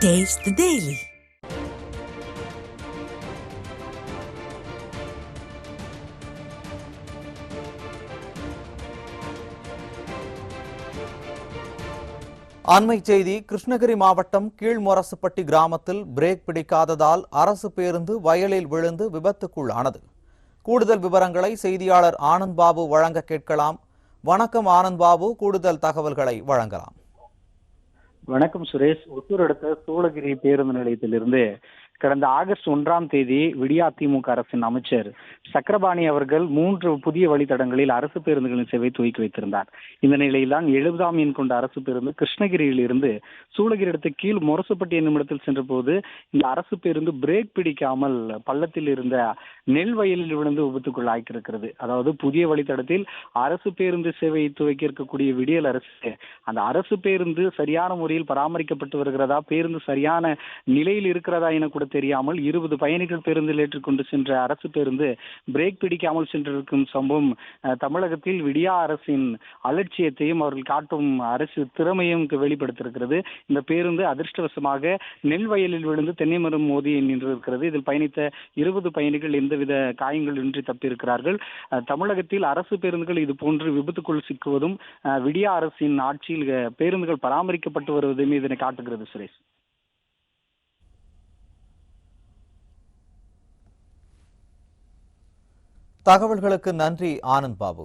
Taste the Daily. அண்மை செய்தி கிருஷ்ணகிரி மாவட்டம் கீழ்மொரசுப்பட்டி கிராமத்தில் பிரேக் பிடிக்காததால் அரசு பேருந்து வயலில் விழுந்து விபத்துக்குள்ளானது. கூடுதல் விவரங்களை செய்தியாளர் ஆனந்த் பாபு வழங்க கேட்கலாம். வணக்கம் ஆனந்த் பாபு, கூடுதல் தகவல்களை வழங்கலாம். வணக்கம் சுரேஷ். ஒசூர் அடுத்த சூளகிரி பேருந்து நிலையத்திலிருந்து கடந்த ஆகஸ்ட் 1ஆம் தேதி விடியா அதிமுக அரசின் அமைச்சர் சக்கரபாணி அவர்கள் 3 புதிய வழித்தடங்களில் அரசு பேருந்துகளின் சேவை துவக்கி வைத்திருந்தார். இந்த நிலையில்தான் 70ஆம் எண் கொண்ட அரசு பேருந்து கிருஷ்ணகிரியில் இருந்து சூளகிரி அடுத்த கீழ் மொரசுப்பட்டி என்னும் இடத்தில் சென்ற போது இந்த அரசு பேருந்து பிரேக் பிடிக்காமல் பள்ளத்தில் இருந்த நெல் வயலில் விழுந்து விபத்துக்குள்ளாக்கியிருக்கிறது. அதாவது புதிய வழித்தடத்தில் அரசு பேருந்து சேவையை துவக்கி இருக்கக்கூடிய விடியல் அரசு அந்த அரசு பேருந்து சரியான முறையில் பராமரிக்கப்பட்டு வருகிறதா, பேருந்து சரியான நிலையில் இருக்கிறதா என கூட தெரியாமல் 20 பயணிகள் பேருந்தில் ஏற்றுக்கொண்டு சென்ற அரசு பேருந்து பிரேக் பிடிக்காமல் சென்றிருக்கும் சம்பவம் தமிழகத்தில் விடியா அரசின் அலட்சியத்தையும் அவர்கள் காட்டும் அரசு திறமையும் வெளிப்படுத்தியிருக்கிறது. இந்த பேருந்து அதிர்ஷ்டவசமாக நெல் வயலில் விழுந்து தென்னை மரம் மோதி நின்றிருக்கிறது. இதில் பயணித்த 20 பயணிகள் எந்தவித காயங்கள் இன்றி தப்பியிருக்கிறார்கள். தமிழகத்தில் அரசு பேருந்துகள் இது போன்று விபத்துக்குள் சிக்குவதும் விடியா அரசின் ஆட்சியில் பேருந்துகள் பராமரிக்கப்பட்டு வருவதுமே இதனை காட்டுகிறது. சுரேஷ், தகவல்களுக்கு நன்றி ஆனந்த் பாபு.